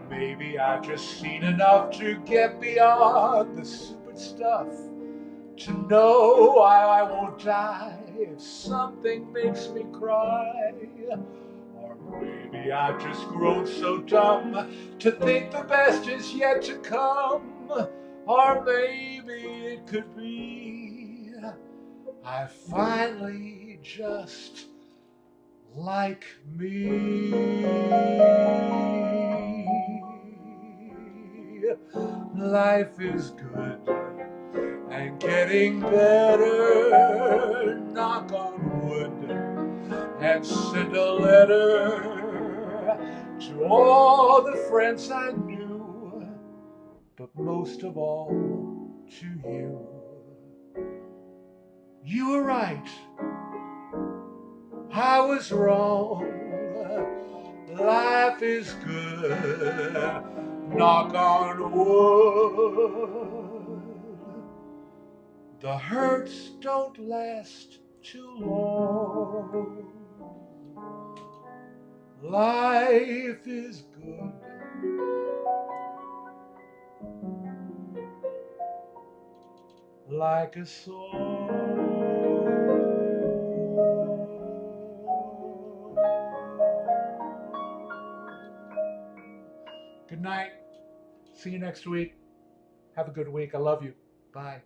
Maybe I've just seen enough to get beyond the stupid stuff, to know I won't die if something makes me cry. Or maybe I've just grown so dumb to think the best is yet to come. Or maybe it could be I finally just like me. Life is good and getting better. Knock on wood and send a letter to all the friends I knew, but most of all to you. You were right, I was wrong. Life is good, knock on wood. The hurts don't last too long. Life is good, like a song. Good night. See you next week. Have a good week. I love you. Bye.